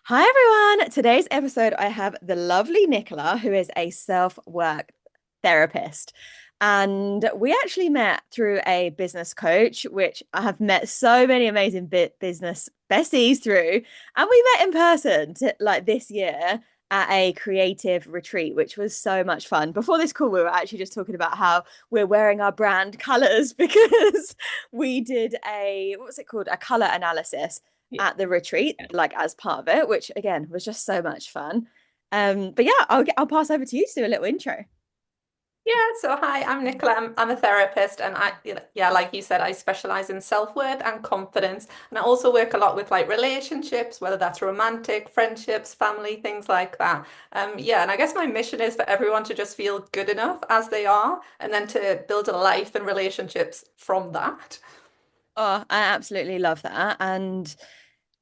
Hi everyone. Today's episode, I have the lovely Nicola, who is a self-work therapist. And we actually met through a business coach, which I have met so many amazing business besties through. And we met in person like this year at a creative retreat, which was so much fun. Before this call, we were actually just talking about how we're wearing our brand colors because we did what was it called? A color analysis Yeah. at the retreat, like as part of it, which again was just so much fun. But yeah, I'll pass over to you to do a little intro. Yeah, so hi, I'm Nicola. I'm a therapist, and yeah, like you said, I specialize in self-worth and confidence. And I also work a lot with like relationships, whether that's romantic, friendships, family, things like that. Yeah, and I guess my mission is for everyone to just feel good enough as they are, and then to build a life and relationships from that. Oh, I absolutely love that. And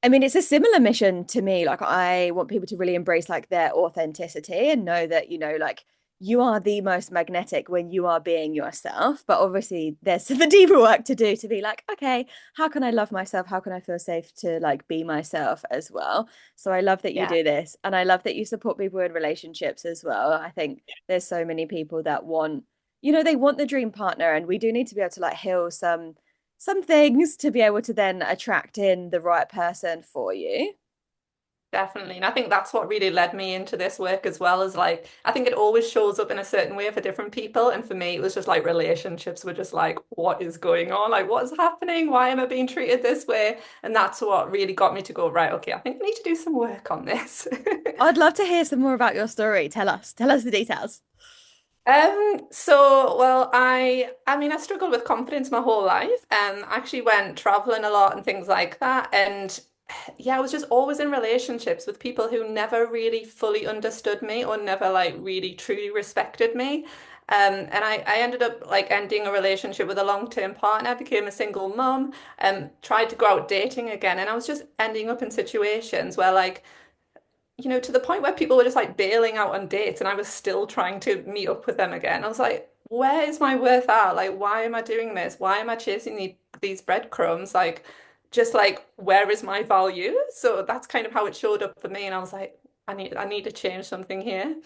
I mean, it's a similar mission to me. Like, I want people to really embrace like their authenticity and know that, like you are the most magnetic when you are being yourself. But obviously, there's the deeper work to do to be like, okay, how can I love myself? How can I feel safe to like be myself as well? So I love that you Yeah. do this. And I love that you support people in relationships as well. I think there's so many people that want, they want the dream partner, and we do need to be able to like heal some things to be able to then attract in the right person for you. Definitely. And I think that's what really led me into this work as well, is like I think it always shows up in a certain way for different people. And for me, it was just like relationships were just like, what is going on? Like, what is happening? Why am I being treated this way? And that's what really got me to go, right, okay, I think I need to do some work on this. I'd love to hear some more about your story. Tell us the details. Well, I mean, I struggled with confidence my whole life. I actually went traveling a lot and things like that. And yeah, I was just always in relationships with people who never really fully understood me or never like really truly respected me. And I ended up like ending a relationship with a long-term partner, became a single mum, and tried to go out dating again. And I was just ending up in situations where like to the point where people were just like bailing out on dates and I was still trying to meet up with them again. I was like, where is my worth at? Like, why am I doing this? Why am I chasing these breadcrumbs? Like, just like, where is my value? So that's kind of how it showed up for me. And I was like, I need to change something here.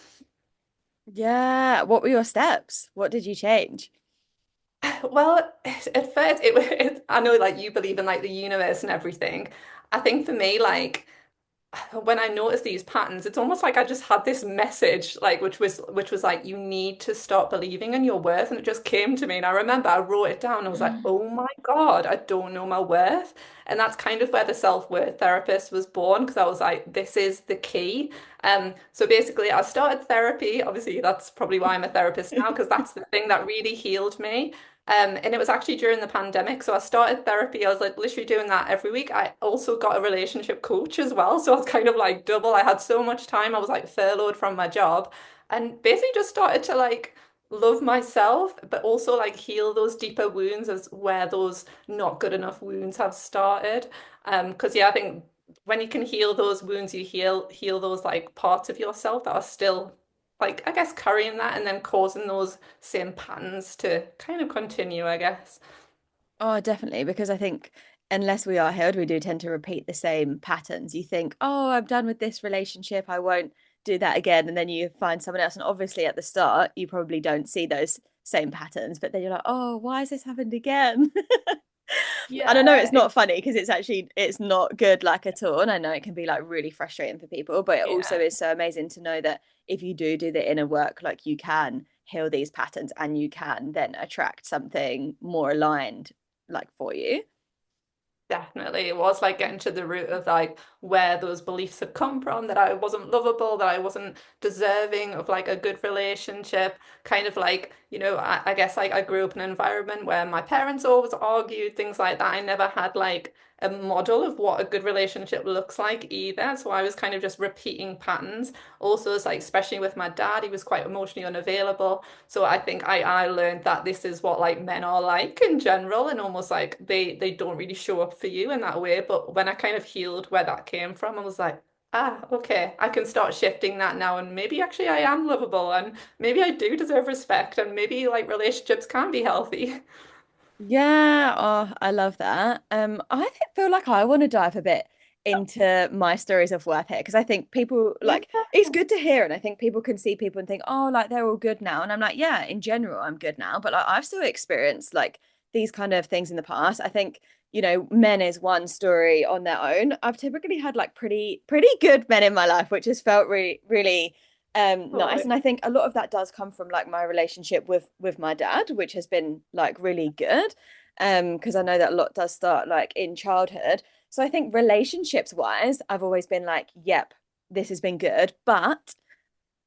Yeah. What were your steps? What did you change? Well, at first, I know like you believe in like the universe and everything. I think for me, like, when I noticed these patterns, it's almost like I just had this message, like which was like you need to stop believing in your worth, and it just came to me. And I remember I wrote it down. I was like, oh my God, I don't know my worth. And that's kind of where the self-worth therapist was born, because I was like, this is the key. So basically I started therapy. Obviously, that's probably why I'm a therapist now, because that's the thing that really healed me. And it was actually during the pandemic. So I started therapy. I was like literally doing that every week. I also got a relationship coach as well. So I was kind of like double. I had so much time. I was like furloughed from my job and basically just started to like love myself, but also like heal those deeper wounds as where those not good enough wounds have started. Because yeah, I think when you can heal those wounds, you heal those like parts of yourself that are still like I guess carrying that and then causing those same patterns to kind of continue, I guess. Oh, definitely. Because I think unless we are healed, we do tend to repeat the same patterns. You think, oh, I'm done with this relationship. I won't do that again. And then you find someone else. And obviously at the start, you probably don't see those same patterns, but then you're like, oh, why has this happened again? And I know Yeah, it's not funny because it's not good like at all. And I know it can be like really frustrating for people, but it also yeah. is so amazing to know that if you do the inner work, like you can heal these patterns and you can then attract something more aligned like for you. Definitely. It was like getting to the root of like where those beliefs had come from, that I wasn't lovable, that I wasn't deserving of like a good relationship. Kind of like, I guess like I grew up in an environment where my parents always argued, things like that. I never had like a model of what a good relationship looks like either. So I was kind of just repeating patterns. Also, it's like, especially with my dad, he was quite emotionally unavailable. So I think I learned that this is what like men are like in general, and almost like they don't really show up for you in that way. But when I kind of healed where that came from, I was like, ah, okay, I can start shifting that now, and maybe actually I am lovable, and maybe I do deserve respect, and maybe like relationships can be healthy. Yeah, oh, I love that. Feel like I want to dive a bit into my stories of worth here because I think people Yeah. like it's good to hear, and I think people can see people and think, oh, like they're all good now, and I'm like, yeah, in general I'm good now, but like I've still experienced like these kind of things in the past. I think, men is one story on their own. I've typically had like pretty good men in my life, which has felt really really nice. Totally. And I think a lot of that does come from like my relationship with my dad, which has been like really good. Because I know that a lot does start like in childhood. So I think relationships wise, I've always been like, yep, this has been good. But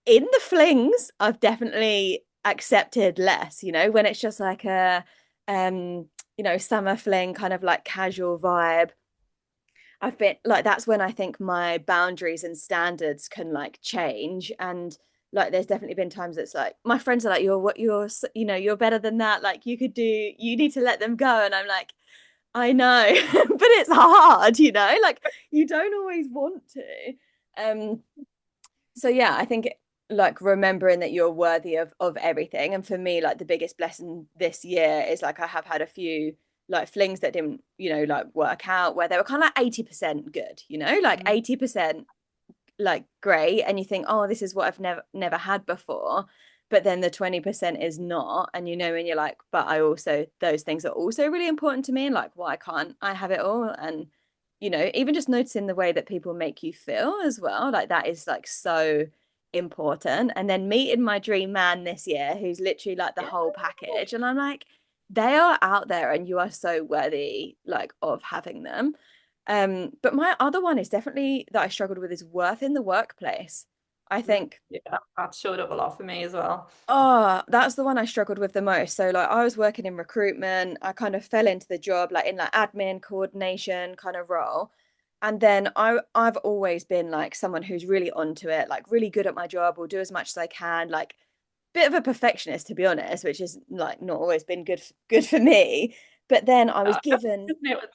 in the flings, I've definitely accepted less, when it's just like a summer fling kind of like casual vibe. I've been like that's when I think my boundaries and standards can like change. And like there's definitely been times it's like my friends are like, you're better than that, like you need to let them go, and I'm like, I know, but it's hard, like you don't always want to. So yeah, I think like remembering that you're worthy of everything. And for me, like the biggest blessing this year is like I have had a few like flings that didn't, like work out, where they were kind of like 80% good, like Mm. 80% like great, and you think, oh, this is what I've never had before, but then the 20% is not, and and you're like, but I also, those things are also really important to me, and like why can't I have it all? And even just noticing the way that people make you feel as well, like that is like so important. And then meeting my dream man this year, who's literally like the Yeah. whole package, and I'm like, they are out there and you are so worthy like of having them. But my other one is definitely that I struggled with is worth in the workplace. I Mm. think, Yeah, that showed up a lot for me as well. oh, that's the one I struggled with the most. So like I was working in recruitment, I kind of fell into the job like in like admin coordination kind of role. And then I've always been like someone who's really onto it, like really good at my job, will do as much as I can, like bit of a perfectionist to be honest, which is like not always been good for me. But then I was given Isn't it with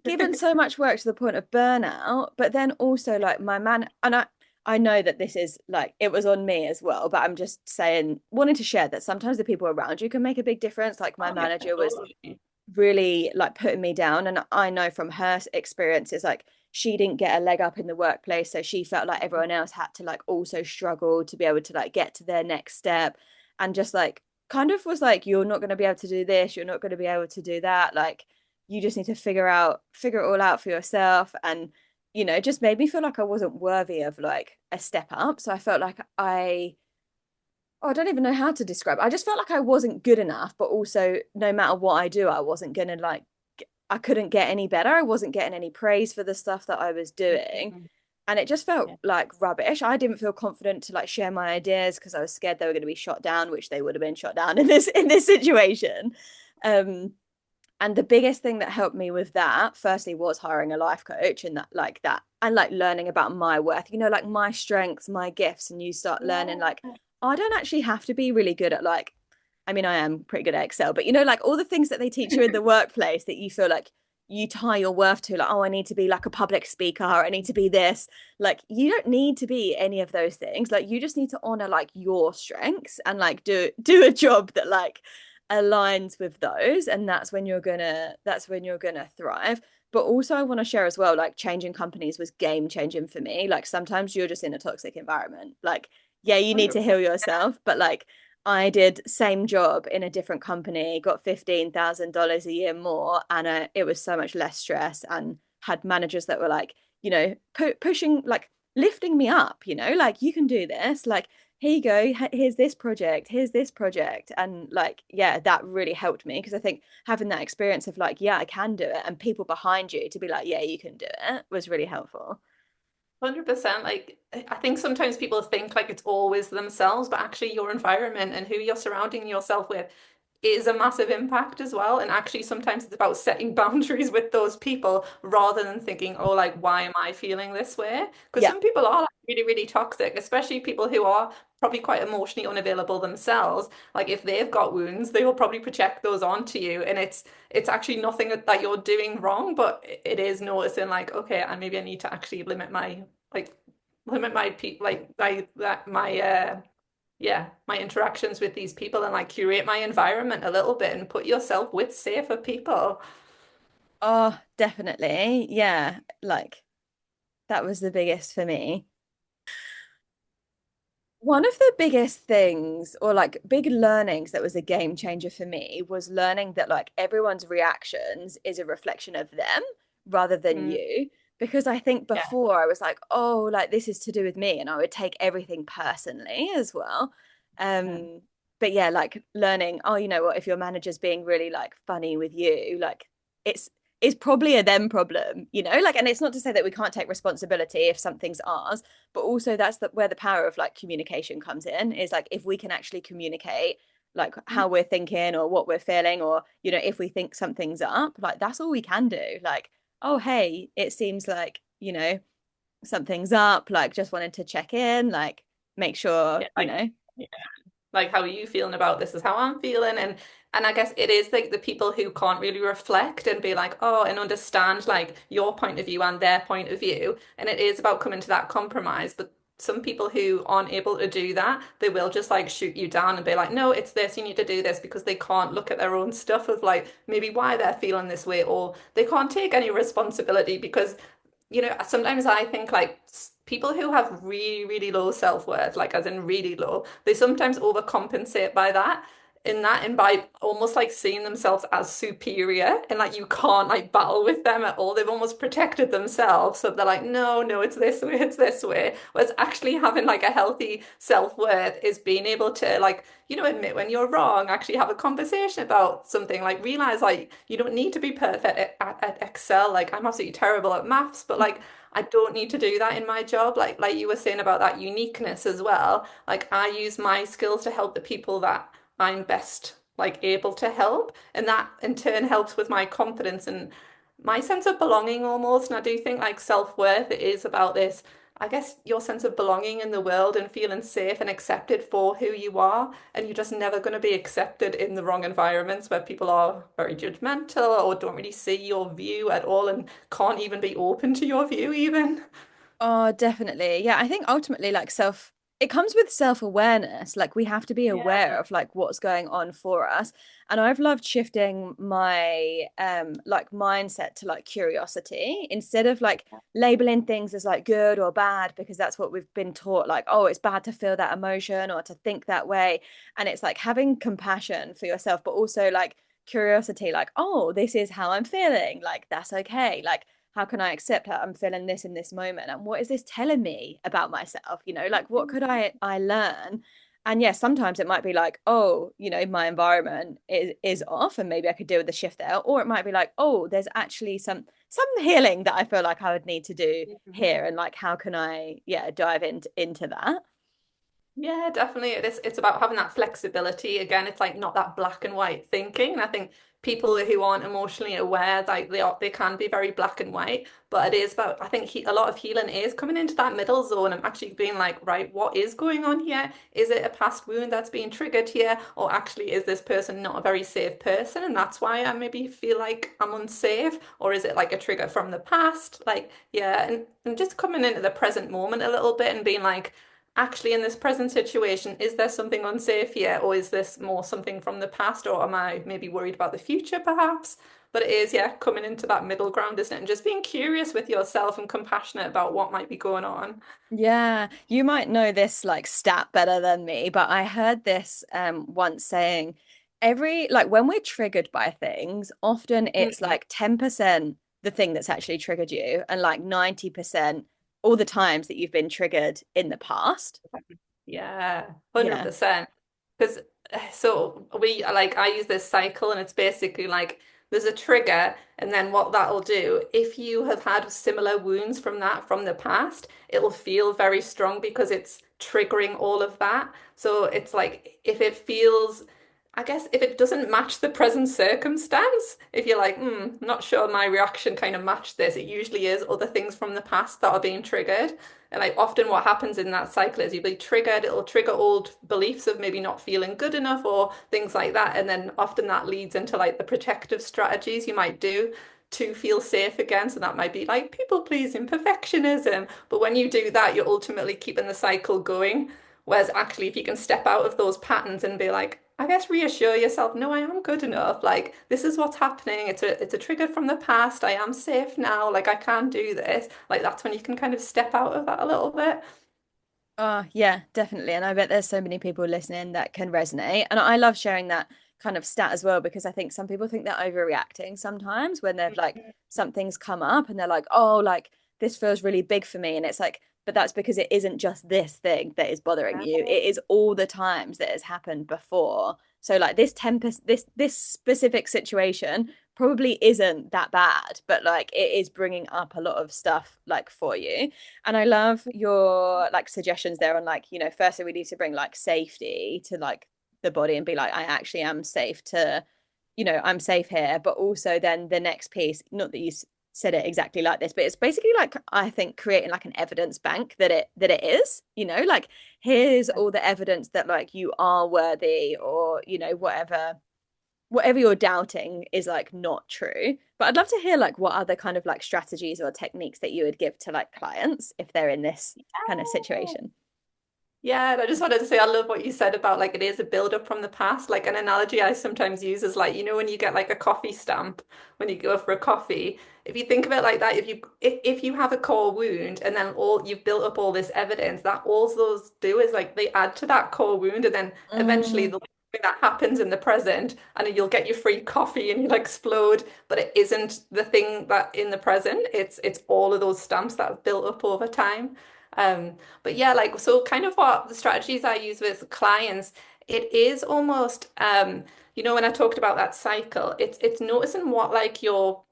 given that? so much work to the point of burnout, but then also like my man, and I know that this is like it was on me as well, but I'm just saying, wanting to share that sometimes the people around you can make a big difference. Like my Oh yeah, manager was totally. really like putting me down, and I know from her experiences like she didn't get a leg up in the workplace, so she felt like everyone else had to like also struggle to be able to like get to their next step, and just like kind of was like, you're not going to be able to do this, you're not going to be able to do that, like you just need to figure it all out for yourself. And just made me feel like I wasn't worthy of like a step up. So I felt like I don't even know how to describe it. I just felt like I wasn't good enough, but also no matter what I do, I wasn't gonna like I couldn't get any better. I wasn't getting any praise for the stuff that I was doing. Mhm. And it just felt Yeah. like rubbish. I didn't feel confident to like share my ideas because I was scared they were going to be shot down, which they would have been shot down in this situation. Um, and the biggest thing that helped me with that, firstly, was hiring a life coach, and that, and like learning about my worth, like my strengths, my gifts, and you start learning Yeah. like, I don't actually have to be really good at like, I mean, I am pretty good at Excel, but like all the things that they teach you in the workplace that you feel like you tie your worth to, like, oh, I need to be like a public speaker, or I need to be this. Like, you don't need to be any of those things. Like, you just need to honor like your strengths and like do a job that like aligns with those, and that's when you're gonna thrive. But also I want to share as well, like changing companies was game changing for me. Like sometimes you're just in a toxic environment, like yeah, you need to 100%. heal yourself, but like I did same job in a different company, got $15,000 a year more, and it was so much less stress, and had managers that were like, pushing, like lifting me up, like you can do this, like here you go, here's this project. And like yeah, that really helped me, because I think having that experience of like, yeah, I can do it, and people behind you to be like, yeah, you can do it, was really helpful. 100%. Like, I think sometimes people think like it's always themselves, but actually your environment and who you're surrounding yourself with is a massive impact as well. And actually sometimes it's about setting boundaries with those people rather than thinking, oh, like, why am I feeling this way? Because Yeah. some people are like really, really toxic, especially people who are probably quite emotionally unavailable themselves. Like if they've got wounds, they will probably project those onto you. And it's actually nothing that you're doing wrong, but it is noticing like, okay, and maybe I need to actually like limit my pe like my yeah, my interactions with these people and like curate my environment a little bit and put yourself with safer people. Oh, definitely. Yeah. Like That was the biggest for me. One of the biggest things, or like big learnings that was a game changer for me, was learning that like everyone's reactions is a reflection of them rather than Mm, you. Because I think yeah. before I was like, oh, like this is to do with me, and I would take everything personally as well. Yeah. Um, but yeah, like learning, oh, you know what, if your manager's being really like funny with you, like it's it's probably a them problem, you know, like, and it's not to say that we can't take responsibility if something's ours, but also that's where the power of like communication comes in, is like if we can actually communicate like how we're thinking or what we're feeling, or you know, if we think something's up, like that's all we can do. Like, oh hey, it seems like, you know, something's up, like just wanted to check in, like make sure, Yeah, you know. like how are you feeling about this is how I'm feeling, and I guess it is like the people who can't really reflect and be like, oh, and understand like your point of view and their point of view, and it is about coming to that compromise. But some people who aren't able to do that, they will just like shoot you down and be like, no, it's this, you need to do this, because they can't look at their own stuff of like maybe why they're feeling this way, or they can't take any responsibility because sometimes I think like people who have really, really low self-worth, like as in really low, they sometimes overcompensate by that. And by almost like seeing themselves as superior, and like you can't like battle with them at all. They've almost protected themselves. So they're like, no, no, it's this way, it's this way. Whereas actually having like a healthy self-worth is being able to like, admit when you're wrong, actually have a conversation about something, like realize like you don't need to be perfect at Excel. Like I'm absolutely terrible at maths, but like I don't need to do that in my job. Like you were saying about that uniqueness as well. Like I use my skills to help the people that I'm best like able to help, and that in turn helps with my confidence and my sense of belonging almost. And I do think like self-worth is about this, I guess, your sense of belonging in the world and feeling safe and accepted for who you are. And you're just never going to be accepted in the wrong environments where people are very judgmental or don't really see your view at all and can't even be open to your view even. Oh, definitely. Yeah, I think ultimately like it comes with self-awareness. Like we have to be aware Yeah. of like what's going on for us. And I've loved shifting my like mindset to like curiosity, instead of like labeling things as like good or bad, because that's what we've been taught, like, oh, it's bad to feel that emotion or to think that way. And it's like having compassion for yourself, but also like curiosity, like, oh, this is how I'm feeling. Like that's okay. Like how can I accept how I'm feeling this in this moment? And what is this telling me about myself? You know, like what could I learn? And yes, sometimes it might be like, oh, you know, my environment is off and maybe I could deal with the shift there. Or it might be like, oh, there's actually some healing that I feel like I would need to do here. And like how can I, yeah, dive into that? Yeah, definitely. It's about having that flexibility. Again, it's like not that black and white thinking. And I think people who aren't emotionally aware, like they can be very black and white. But it is about, I think a lot of healing is coming into that middle zone and actually being like, right, what is going on here? Is it a past wound that's being triggered here? Or actually is this person not a very safe person? And that's why I maybe feel like I'm unsafe? Or is it like a trigger from the past? Like, yeah, and just coming into the present moment a little bit and being like, actually in this present situation, is there something unsafe here, or is this more something from the past, or am I maybe worried about the future perhaps? But it is, yeah, coming into that middle ground, isn't it? And just being curious with yourself and compassionate about what might be going on. Yeah, you might know this like stat better than me, but I heard this once saying every like when we're triggered by things, often it's Mm. like 10% the thing that's actually triggered you, and like 90% all the times that you've been triggered in the past. Yeah, Yeah. 100%. Because so we like I use this cycle and it's basically like there's a trigger and then what that'll do, if you have had similar wounds from that from the past, it'll feel very strong because it's triggering all of that. So it's like if it feels, I guess if it doesn't match the present circumstance, if you're like, not sure my reaction kind of matched this, it usually is other things from the past that are being triggered. And like often what happens in that cycle is you'll be triggered, it'll trigger old beliefs of maybe not feeling good enough or things like that. And then often that leads into like the protective strategies you might do to feel safe again. So that might be like people pleasing, perfectionism. But when you do that, you're ultimately keeping the cycle going. Whereas actually, if you can step out of those patterns and be like, I guess reassure yourself, no, I am good enough. Like this is what's happening. It's a trigger from the past. I am safe now. Like I can do this. Like that's when you can kind of step out of that a little bit. Oh, yeah, definitely. And I bet there's so many people listening that can resonate. And I love sharing that kind of stat as well, because I think some people think they're overreacting sometimes when they've like something's come up and they're like, oh, like this feels really big for me. And it's like, but that's because it isn't just this thing that is bothering you. It is all the times that has happened before. So like this 10%, this specific situation probably isn't that bad, but like it is bringing up a lot of stuff like for you. And I love your like suggestions there on like, firstly we need to bring like safety to like the body and be like, I actually am safe to, I'm safe here. But also then the next piece, not that you said it exactly like this, but it's basically like I think creating like an evidence bank that it is, like here's all the evidence that like you are worthy, or whatever you're doubting is like not true. But I'd love to hear like what other kind of like strategies or techniques that you would give to like clients if they're in this kind of situation. Yeah, and I just wanted to say I love what you said about like it is a build up from the past. Like an analogy I sometimes use is like, when you get like a coffee stamp when you go for a coffee, if you think of it like that, if you have a core wound and then all you've built up all this evidence, that all those do is like they add to that core wound, and then eventually Mm, the thing that happens in the present and then you'll get your free coffee and you'll explode, but it isn't the thing that in the present, it's all of those stamps that have built up over time. But yeah, like so kind of what the strategies I use with clients, it is almost when I talked about that cycle, it's noticing what like your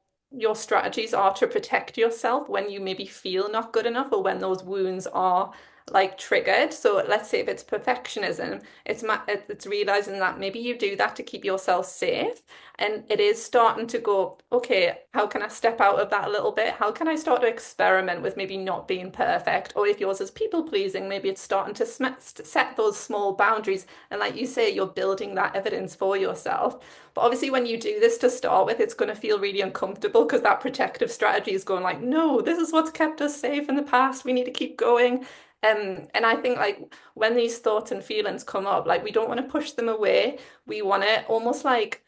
strategies are to protect yourself when you maybe feel not good enough or when those wounds are like triggered. So let's say if it's perfectionism, it's realizing that maybe you do that to keep yourself safe. And it is starting to go, okay, how can I step out of that a little bit? How can I start to experiment with maybe not being perfect? Or if yours is people pleasing, maybe it's starting to set those small boundaries. And like you say, you're building that evidence for yourself. But obviously, when you do this to start with, it's going to feel really uncomfortable because that protective strategy is going like, no, this is what's kept us safe in the past. We need to keep going. And I think like when these thoughts and feelings come up, like we don't want to push them away. We want to almost like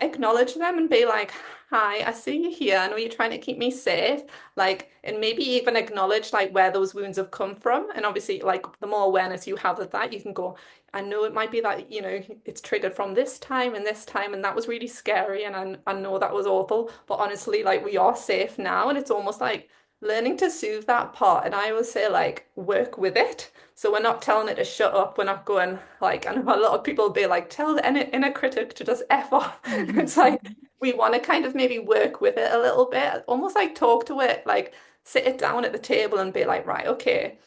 acknowledge them and be like, hi, I see you here. I know you're trying to keep me safe. Like, and maybe even acknowledge like where those wounds have come from. And obviously, like the more awareness you have of that, you can go, I know it might be that, it's triggered from this time, and that was really scary. And I know that was awful. But honestly, like we are safe now. And it's almost like learning to soothe that part. And I always say, like, work with it. So we're not telling it to shut up. We're not going like, I know a lot of people be like, tell the inner critic to just F off. It's like we want to kind of maybe work with it a little bit, almost like talk to it, like sit it down at the table and be like, right, okay,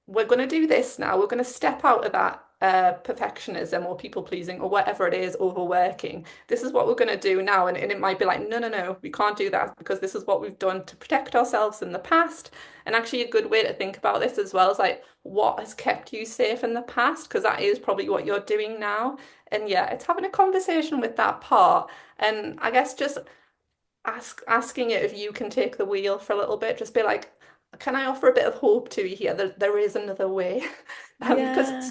we're going to do this now. We're going to step out of that perfectionism or people pleasing or whatever it is, overworking. This is what we're going to do now. And it might be like, no, no, no, we can't do that because this is what we've done to protect ourselves in the past. And actually, a good way to think about this as well is like, what has kept you safe in the past? Because that is probably what you're doing now. And yeah, it's having a conversation with that part. And I guess just asking it if you can take the wheel for a little bit, just be like, can I offer a bit of hope to you here? There is another way. Because yeah.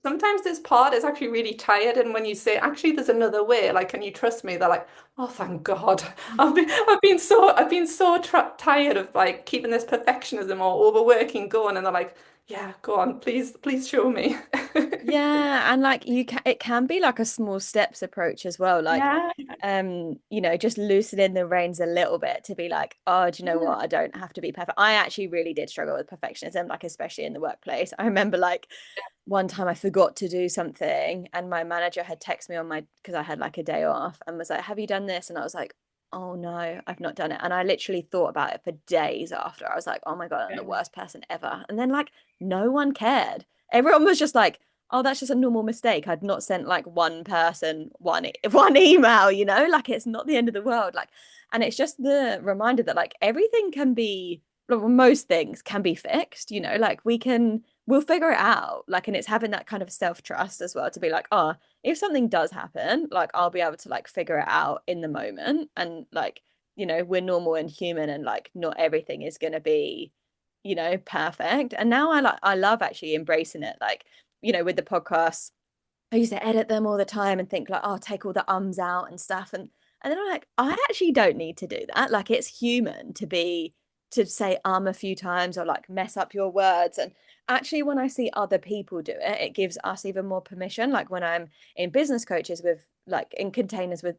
sometimes this part is actually really tired, and when you say, actually, there's another way, like, can you trust me? They're like, oh, thank God. I've been so tired of like keeping this perfectionism or overworking going, and they're like, yeah, go on, please show me. Yeah, and like it can be like a small steps approach as well. Like, Yeah. just loosening the reins a little bit to be like, oh, do you know what? I don't have to be perfect. I actually really did struggle with perfectionism, like especially in the workplace. I remember like one time I forgot to do something and my manager had texted me on my because I had like a day off and was like, have you done this? And I was like, oh no, I've not done it. And I literally thought about it for days after. I was like, oh my God, I'm the worst person ever. And then like no one cared. Everyone was just like, oh, that's just a normal mistake. I'd not sent like one person one email, like it's not the end of the world. Like, and it's just the reminder that like everything can be, well, most things can be fixed, like we'll figure it out. Like, and it's having that kind of self-trust as well to be like, oh, if something does happen, like I'll be able to like figure it out in the moment. And like, we're normal and human and like not everything is gonna be, perfect. And now I love actually embracing it. Like, with the podcast I used to edit them all the time and think like, oh, take all the ums out and stuff. And then I'm like, I actually don't need to do that. Like it's human to say a few times or like mess up your words. And actually when I see other people do it, it gives us even more permission. Like when I'm in business coaches with like in containers with,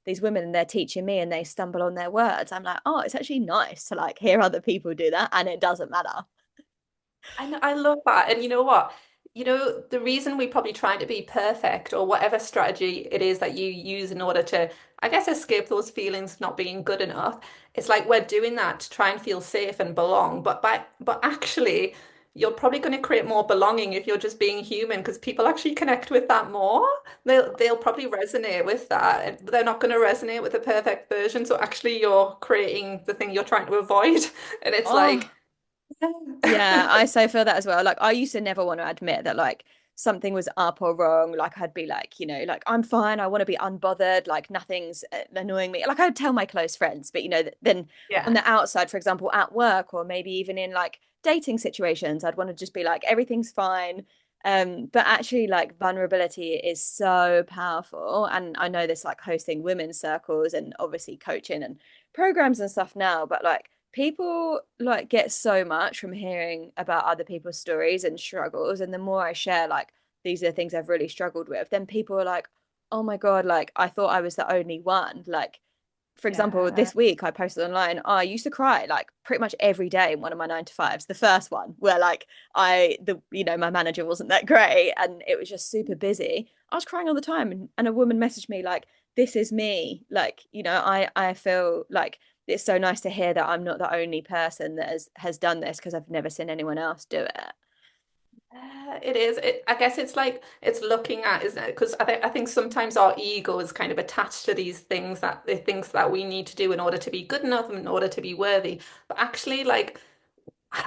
these women and they're teaching me and they stumble on their words. I'm like, oh, it's actually nice to like hear other people do that and it doesn't matter. I know, I love that. And you know what? You know, the reason we probably try to be perfect or whatever strategy it is that you use in order to, I guess, escape those feelings of not being good enough, it's like we're doing that to try and feel safe and belong. But actually, you're probably going to create more belonging if you're just being human because people actually connect with that more. They'll probably resonate with that. And they're not going to resonate with the perfect version. So actually you're creating the thing you're trying to avoid. And it's Oh, like, yeah, I so feel that as well. Like I used to never want to admit that like something was up or wrong. Like I'd be like, like I'm fine. I want to be unbothered. Like nothing's annoying me. Like I'd tell my close friends, but then on yeah. the outside, for example, at work or maybe even in like dating situations, I'd want to just be like everything's fine. But actually like vulnerability is so powerful. And I know this like hosting women's circles and obviously coaching and programs and stuff now, but like people like get so much from hearing about other people's stories and struggles, and the more I share like these are the things I've really struggled with, then people are like, oh my god, like I thought I was the only one. Like for example, Yeah. this week I posted online, oh, I used to cry like pretty much every day in one of my 9 to 5s. The first one where like my manager wasn't that great and it was just super busy. I was crying all the time, and a woman messaged me like, this is me. Like, I feel like it's so nice to hear that I'm not the only person that has done this because I've never seen anyone else do it. It is. I guess it's like it's looking at, isn't it? Because I think sometimes our ego is kind of attached to these things that the things that we need to do in order to be good enough, in order to be worthy. But actually, like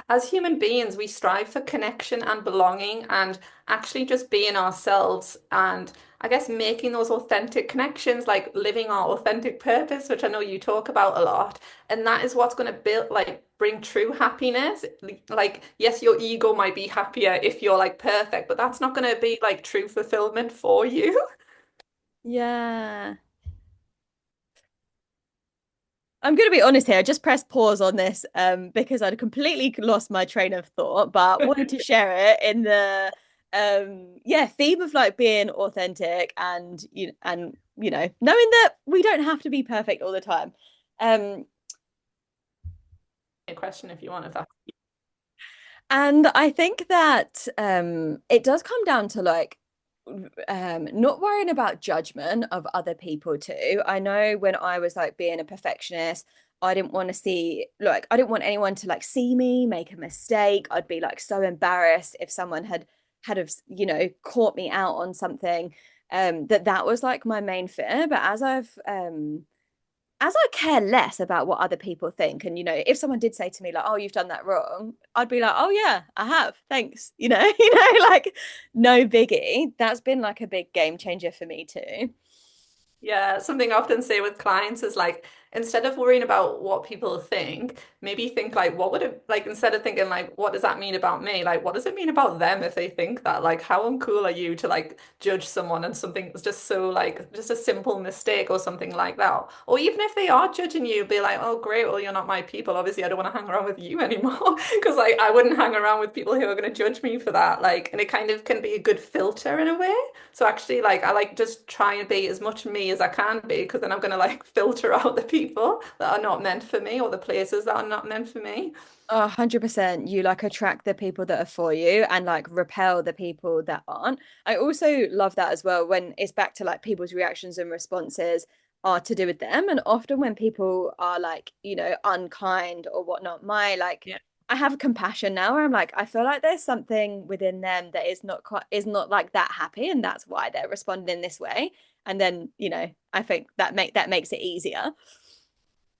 as human beings, we strive for connection and belonging and actually just being ourselves and I guess making those authentic connections, like living our authentic purpose, which I know you talk about a lot. And that is what's going to build, like, bring true happiness. Like, yes, your ego might be happier if you're like perfect, but that's not going to be like true fulfillment for you. Yeah. I'm going to be honest here. I just pressed pause on this because I'd completely lost my train of thought, but wanted to share it in the theme of like being authentic and knowing that we don't have to be perfect all the time. Um, A question if you want, if that. And I think that it does come down to like not worrying about judgment of other people too. I know when I was like being a perfectionist, I didn't want to I didn't want anyone to like see me make a mistake. I'd be like so embarrassed if someone had have, caught me out on something. That was like my main fear. But as I care less about what other people think, and if someone did say to me like, "Oh, you've done that wrong," I'd be like, "Oh yeah, I have. Thanks." Like no biggie. That's been like a big game changer for me too. Yeah, something I often say with clients is like, instead of worrying about what people think, maybe think like, what would it like, instead of thinking like, what does that mean about me? Like, what does it mean about them if they think that? Like, how uncool are you to like judge someone and something that's just so like, just a simple mistake or something like that? Or even if they are judging you, be like, oh, great, well, you're not my people. Obviously, I don't want to hang around with you anymore because like, I wouldn't hang around with people who are going to judge me for that. Like, and it kind of can be a good filter in a way. So actually, like I like just try and be as much me as I can be, because then I'm gonna like filter out the people that are not meant for me or the places that are not meant for me. 100%. You like attract the people that are for you and like repel the people that aren't. I also love that as well when it's back to like people's reactions and responses are to do with them. And often when people are like, unkind or whatnot, Yeah, I have compassion now where I'm like, I feel like there's something within them that is not like that happy, and that's why they're responding this way. And then, I think that makes it easier.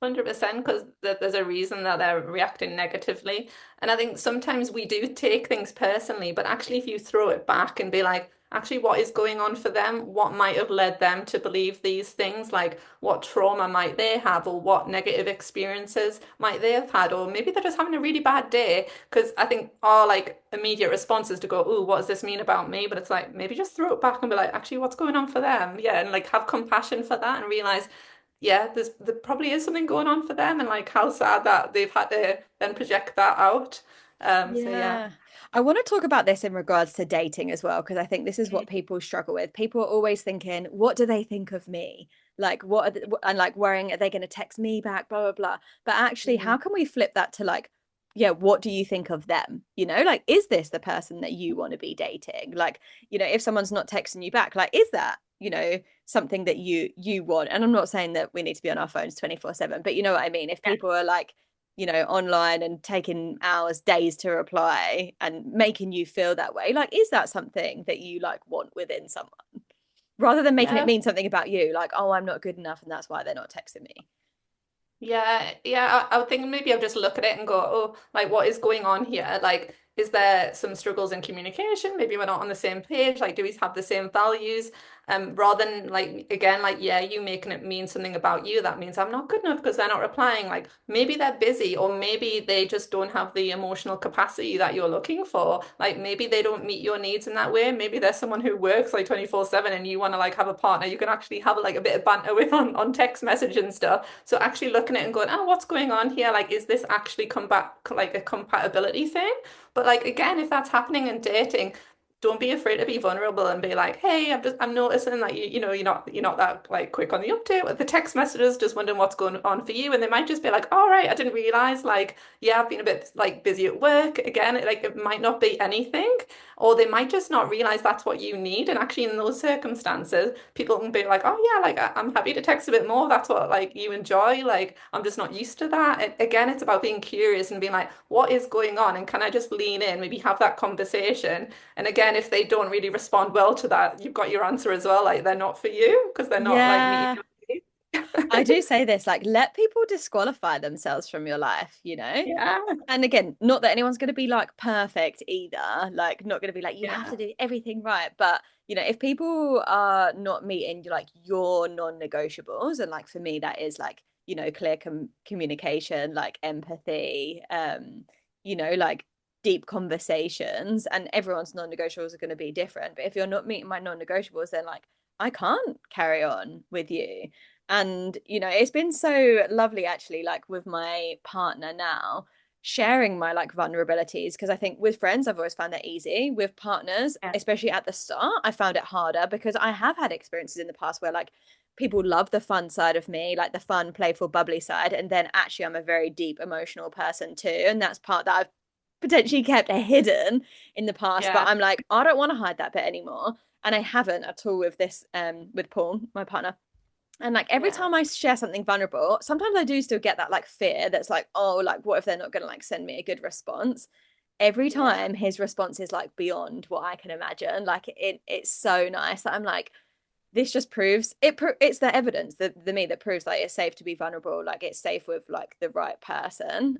100%, because there's a reason that they're reacting negatively. And I think sometimes we do take things personally, but actually, if you throw it back and be like, actually what is going on for them, what might have led them to believe these things, like what trauma might they have, or what negative experiences might they have had, or maybe they're just having a really bad day. Because I think our like immediate response is to go, oh, what does this mean about me? But it's like maybe just throw it back and be like, actually, what's going on for them? Yeah, and like have compassion for that and realize yeah, there probably is something going on for them, and like how sad that they've had to then project that out. So yeah. Yeah. I want to talk about this in regards to dating as well, because I think this is what people struggle with. People are always thinking, what do they think of me? Like, what are and like worrying, are they going to text me back? Blah, blah, blah. But actually, Mhm. how can we flip that to like, yeah, what do you think of them? You know, like, is this the person that you want to be dating? Like, you know, if someone's not texting you back, like, is that, you know, something that you want? And I'm not saying that we need to be on our phones 24/7, but you know what I mean? If Yeah. people are like, you know, online and taking hours, days to reply and making you feel that way. Like, is that something that you like want within someone? Rather than making it Yeah. mean something about you, like, oh, I'm not good enough and that's why they're not texting me. Yeah. I would think maybe I'll just look at it and go, oh, like what is going on here? Like, is there some struggles in communication? Maybe we're not on the same page. Like, do we have the same values? Rather than like again, like yeah, you making it mean something about you, that means I'm not good enough because they're not replying. Like maybe they're busy, or maybe they just don't have the emotional capacity that you're looking for. Like maybe they don't meet your needs in that way. Maybe there's someone who works like 24/7 and you want to like have a partner you can actually have like a bit of banter with on text message and stuff. So actually looking at it and going, oh, what's going on here? Like, is this actually come back like a compatibility thing? But like again, if that's happening in dating, don't be afraid to be vulnerable and be like, hey, I'm noticing that you know you're not that like quick on the update with the text messages, just wondering what's going on for you. And they might just be like, all right, I didn't realize like yeah, I've been a bit like busy at work. Again, it might not be anything, or they might just not realize that's what you need. And actually in those circumstances, people can be like, oh yeah, like I'm happy to text a bit more. That's what like you enjoy. Like I'm just not used to that. And again, it's about being curious and being like, what is going on? And can I just lean in, maybe have that conversation? And again, if they don't really respond well to that, you've got your answer as well. Like they're not for you because they're not like meeting Yeah. your needs. I do say this, like, let people disqualify themselves from your life, you know? Yeah, And again, not that anyone's going to be like perfect either, like, not going to be like, you have to yeah, do everything right. But, you know, if people are not meeting like your non-negotiables, and like for me, that is like, you know, clear communication, like empathy, you know, like deep conversations, and everyone's non-negotiables are going to be different. But if you're not meeting my non-negotiables, then like, I can't carry on with you. And, you know, it's been so lovely actually, like with my partner now, sharing my like vulnerabilities. Because I think with friends, I've always found that easy. With partners, yeah, especially at the start, I found it harder because I have had experiences in the past where like people love the fun side of me, like the fun, playful, bubbly side. And then actually, I'm a very deep emotional person too. And that's part that I've potentially kept hidden in the past. But yeah, I'm like, I don't want to hide that bit anymore. And I haven't at all with this, with Paul, my partner. And like every yeah, time I share something vulnerable, sometimes I do still get that like fear that's like, oh, like what if they're not gonna like send me a good response? Every yeah. time his response is like beyond what I can imagine. Like it's so nice that I'm like, this just proves it's the evidence that the me that proves like it's safe to be vulnerable, like it's safe with like the right person.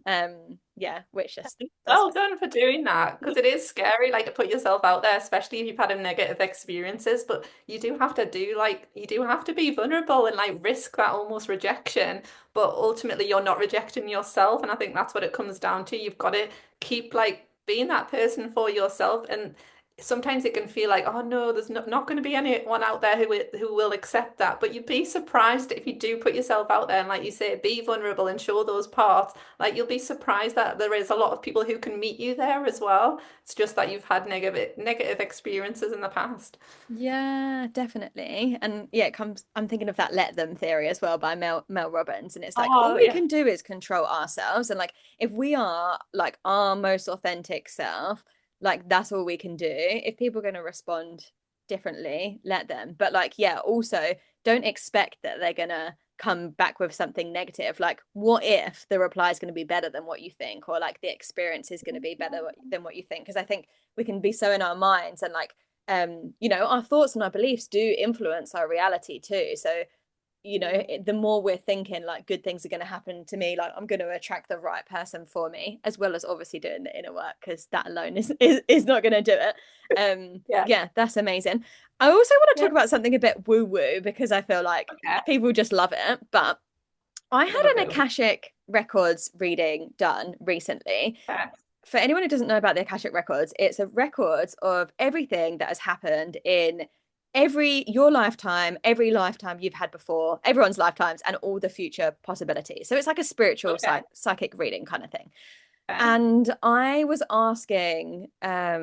Yeah, which just does Well done for doing that feel because it is scary, like to put yourself out there, especially if you've had a negative experiences. But you do have to do like you do have to be vulnerable and like risk that almost rejection. But ultimately, you're not rejecting yourself, and I think that's what it comes down to. You've got to keep like being that person for yourself, and sometimes it can feel like, oh no, there's not going to be anyone out there who will accept that. But you'd be surprised if you do put yourself out there and, like you say, be vulnerable and show those parts. Like you'll be surprised that there is a lot of people who can meet you there as well. It's just that you've had negative experiences in the past. Yeah, definitely. And yeah, it comes, I'm thinking of that let them theory as well by Mel Robbins. And it's like all Oh we yeah. can do is control ourselves. And like if we are like our most authentic self, like that's all we can do. If people are going to respond differently, let them. But like, yeah, also don't expect that they're gonna come back with something negative. Like, what if the reply is going to be better than what you think, or like the experience is going to be better than what you think? Because I think we can be so in our minds and like you know, our thoughts and our beliefs do influence our reality too. So the more we're thinking like good things are going to happen to me, like I'm going to attract the right person for me, as well as obviously doing the inner work, because that alone is not going to do it. Yeah. Yeah, that's amazing. I also want to Yeah. talk about something a bit woo woo, because I feel like Okay. people just love it. But I had Love a an boo. Akashic Records reading done recently. Okay. For anyone who doesn't know about the Akashic Records, it's a record of everything that has happened in your lifetime, every lifetime you've had before, everyone's lifetimes, and all the future possibilities. So it's like a spiritual Okay. psychic reading kind of thing. Okay. And I was asking, I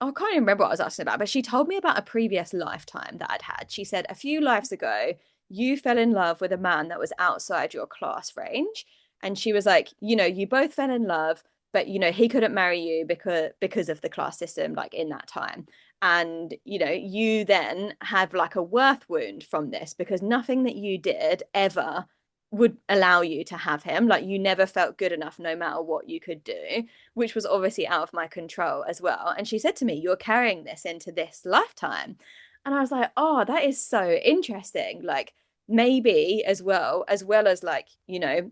can't even remember what I was asking about, but she told me about a previous lifetime that I'd had. She said a few lives ago, you fell in love with a man that was outside your class range. And she was like, you both fell in love, but he couldn't marry you because of the class system, like in that time. And you then have like a worth wound from this, because nothing that you did ever would allow you to have him. Like you never felt good enough no matter what you could do, which was obviously out of my control as well. And she said to me, you're carrying this into this lifetime. And I was like, oh, that is so interesting. Like maybe as well as like,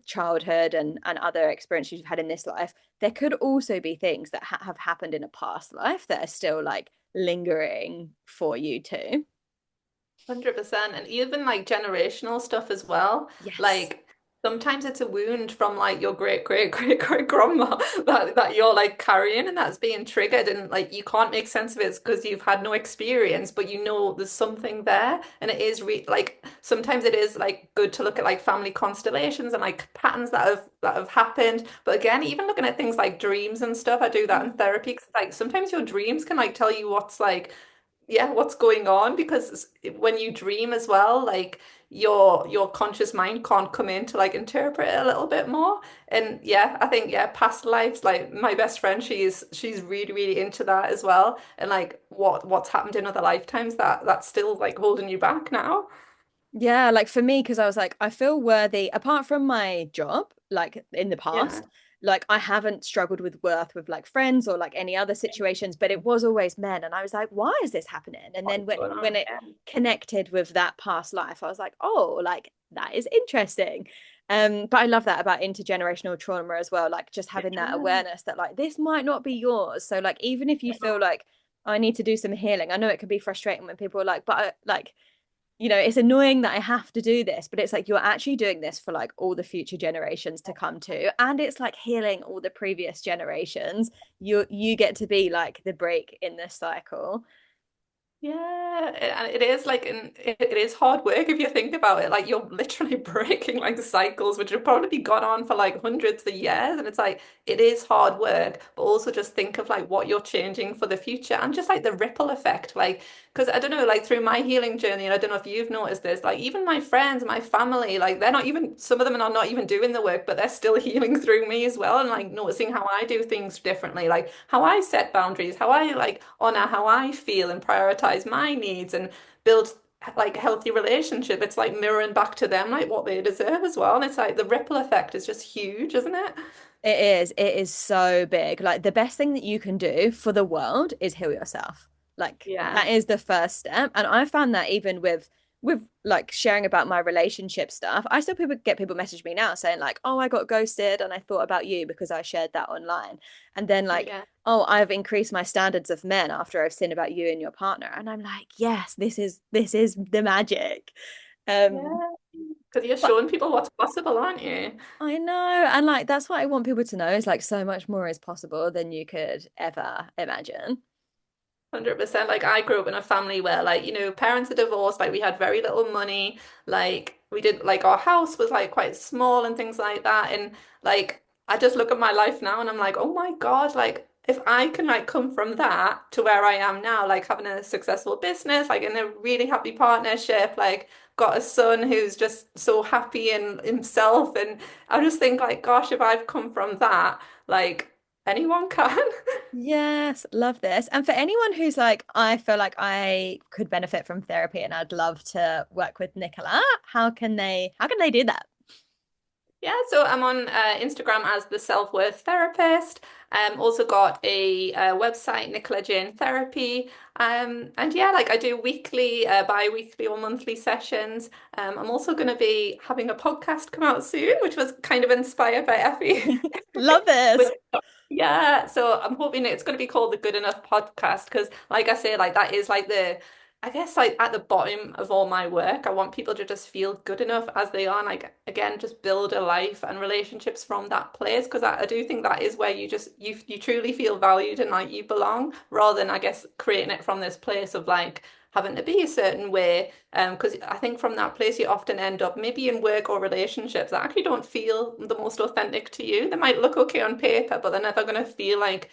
childhood and other experiences you've had in this life, there could also be things that have happened in a past life that are still like lingering for you too. 100%. And even like generational stuff as well. Yes. Like sometimes it's a wound from like your great great great great grandma that you're like carrying and that's being triggered and like you can't make sense of it because you've had no experience, but you know there's something there. And it is like sometimes it is like good to look at like family constellations and like patterns that have happened. But again, even looking at things like dreams and stuff, I do that in Mm. therapy because like sometimes your dreams can like tell you what's like yeah, what's going on because when you dream as well, like your conscious mind can't come in to like interpret it a little bit more. And yeah, I think yeah, past lives, like my best friend, she's really, really into that as well. And like what's happened in other lifetimes that's still like holding you back now. Yeah, like for me, because I was like, I feel worthy, apart from my job, like in the Yeah. past, like I haven't struggled with worth with like friends or like any other situations, but it was always men. And I was like, why is this happening? And What's then when going when on? it Yeah. connected with that past life, I was like, oh, like that is interesting. But I love that about intergenerational trauma as well, like just having that Yeah. awareness that like this might not be yours. So like even if you feel like I need to do some healing, I know it can be frustrating when people are like, but like it's annoying that I have to do this, but it's like you're actually doing this for like all the future generations to come to. And it's like healing all the previous generations. You get to be like the break in this cycle. Yeah, and it is like it is hard work if you think about it. Like you're literally breaking like cycles, which have probably gone on for like hundreds of years, and it's like it is hard work. But also just think of like what you're changing for the future, and just like the ripple effect. Like because I don't know, like through my healing journey, and I don't know if you've noticed this, like even my friends, my family, like they're not even some of them are not even doing the work, but they're still healing through me as well, and like noticing how I do things differently, like how I set boundaries, how I like honor how I feel and prioritize my needs and build like healthy relationship. It's like mirroring back to them like what they deserve as well. And it's like the ripple effect is just huge, isn't it? It is so big. Like the best thing that you can do for the world is heal yourself. Like Yeah. that is the first step. And I found that even with like sharing about my relationship stuff, I still people message me now saying like, "Oh, I got ghosted and I thought about you because I shared that online." And then like, Yeah. "Oh, I've increased my standards of men after I've seen about you and your partner." And I'm like, "Yes, this is the magic." Um, Yeah. Because you're but showing people what's possible, aren't you? I know. And like that's what I want people to know is like so much more is possible than you could ever imagine. 100%. Like I grew up in a family where like, parents are divorced, like we had very little money, like we did like our house was like quite small and things like that. And like I just look at my life now and I'm like, oh my God, like if I can like come from that to where I am now, like having a successful business, like in a really happy partnership, like got a son who's just so happy in himself. And I just think like, gosh, if I've come from that, like anyone can. Yes, love this. And for anyone who's like, I feel like I could benefit from therapy and I'd love to work with Nicola, how can they do that? Yeah, so I'm on Instagram as the Self Worth Therapist, Also got a website, Nicola Jane Therapy. And yeah, like I do weekly, bi-weekly or monthly sessions. I'm also going to be having a podcast come out soon, which was kind of inspired by Effy. Love Which, this. yeah, so I'm hoping it's going to be called the Good Enough Podcast because, like I say, like that is like I guess like at the bottom of all my work. I want people to just feel good enough as they are, and like again, just build a life and relationships from that place because I do think that is where you truly feel valued and like you belong, rather than I guess creating it from this place of like having to be a certain way. Because I think from that place you often end up maybe in work or relationships that actually don't feel the most authentic to you. They might look okay on paper, but they're never going to feel like,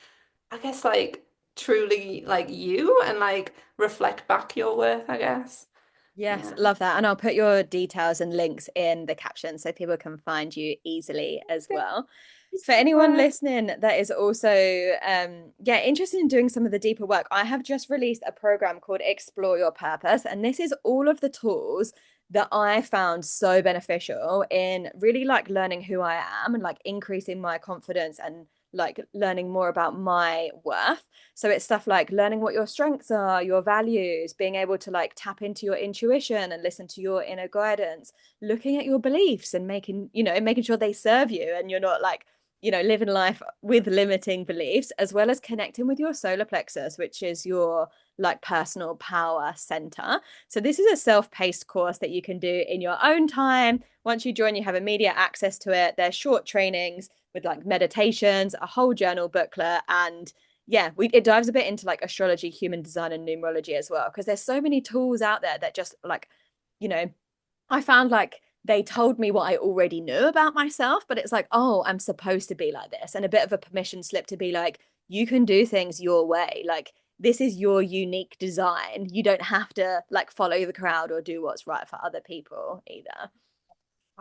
I guess, like truly like you and like reflect back your worth, I guess. Yes, Yeah. love that. And I'll put your details and links in the caption so people can find you easily as Thank well. you For so anyone much. listening that is also yeah, interested in doing some of the deeper work, I have just released a program called Explore Your Purpose. And this is all of the tools that I found so beneficial in really like learning who I am and like increasing my confidence and like learning more about my worth. So it's stuff like learning what your strengths are, your values, being able to like tap into your intuition and listen to your inner guidance, looking at your beliefs and making, making sure they serve you and you're not like, living life with limiting beliefs, as well as connecting with your solar plexus, which is your like personal power center. So this is a self-paced course that you can do in your own time. Once you join, you have immediate access to it. They're short trainings with like meditations, a whole journal booklet, and yeah, it dives a bit into like astrology, human design, and numerology as well. Because there's so many tools out there that just like, you know, I found like they told me what I already knew about myself, but it's like, oh, I'm supposed to be like this, and a bit of a permission slip to be like, you can do things your way. Like, this is your unique design. You don't have to like follow the crowd or do what's right for other people either.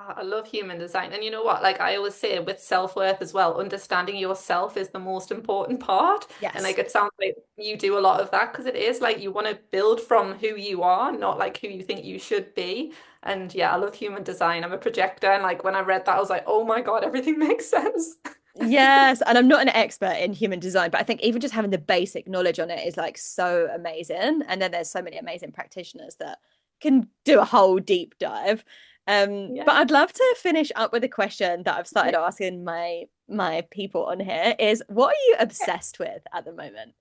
I love human design. And you know what? Like I always say with self-worth as well, understanding yourself is the most important part. And Yes. like it sounds like you do a lot of that because it is like you want to build from who you are, not like who you think you should be. And yeah, I love human design. I'm a projector. And like when I read that, I was like, oh my God, everything makes sense. Yes, and I'm not an expert in human design, but I think even just having the basic knowledge on it is like so amazing. And then there's so many amazing practitioners that can do a whole deep dive. But Yeah. I'd love to finish up with a question that I've started Yeah. asking my people on here is what are you obsessed with at the moment?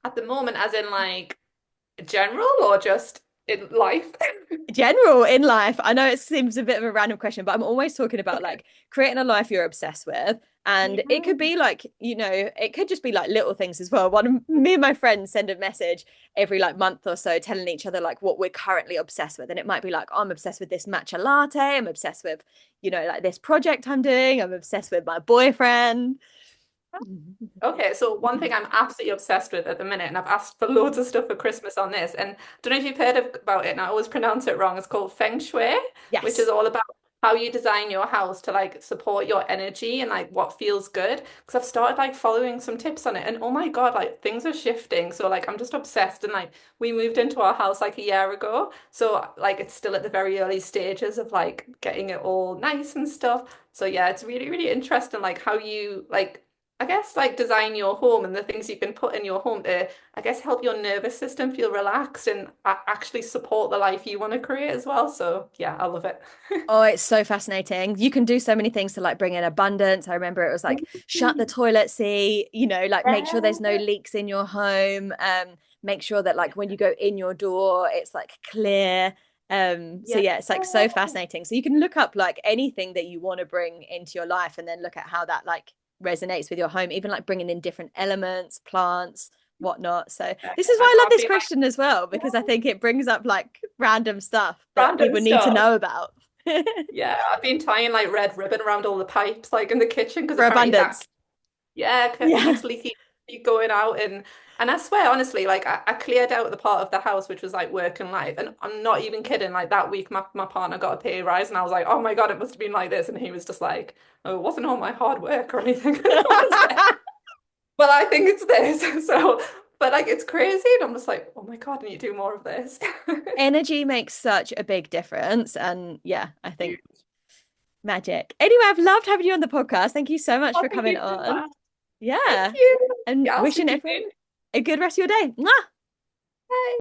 At the moment, as in like general or just in life? General in life. I know it seems a bit of a random question, but I'm always talking about Okay. like creating a life you're obsessed with. And it could Yeah. be like, it could just be like little things as well. One of me and my friends send a message every like month or so telling each other like what we're currently obsessed with. And it might be like, oh, I'm obsessed with this matcha latte. I'm obsessed with, like this project I'm doing. I'm obsessed with my boyfriend. Okay, so one thing I'm absolutely obsessed with at the minute, and I've asked for loads of stuff for Christmas on this, and I don't know if you've heard about it, and I always pronounce it wrong. It's called Feng Shui, which is Yes. all about how you design your house to like support your energy and like what feels good. Because I've started like following some tips on it, and oh my God, like things are shifting. So like I'm just obsessed, and like we moved into our house like a year ago, so like it's still at the very early stages of like getting it all nice and stuff. So yeah, it's really, really interesting, like how you like. I guess like design your home and the things you can put in your home to, I guess, help your nervous system feel relaxed and actually support the life you want to create as well. So yeah, I love it. Oh, it's so fascinating. You can do so many things to like bring in abundance. I remember it was like shut the Mhm. toilet seat, like make sure there's no Yeah. leaks in your home. Make sure that like when you go in your door, it's like clear. So Yeah. yeah, it's like so fascinating. So you can look up like anything that you want to bring into your life and then look at how that like resonates with your home, even like bringing in different elements, plants, whatnot. So this is why I love I've this been question as well, like, because I think it brings up like random stuff that random people need to stuff. know about. Yeah, I've been tying like red ribbon around all the pipes, like in the kitchen, because For apparently that abundance. yeah, Yeah. keeps leaking, keep going out, and I swear honestly, like I cleared out the part of the house which was like work and life, and I'm not even kidding. Like that week, my partner got a pay rise, and I was like, oh my God, it must have been like this, and he was just like, oh, it wasn't all my hard work or anything. And I was like, well, I think it's this. So, but like it's crazy, and I'm just like, oh my God, I need to do more of this. Energy makes such a big difference. And yeah, I think magic. Anyway, I've loved having you on the podcast. Thank you so much Oh, for thank coming you so on. much. Thank Yeah. you. And Yeah, I'll wishing speak to you everyone soon. a good rest of your day. Mwah! Bye.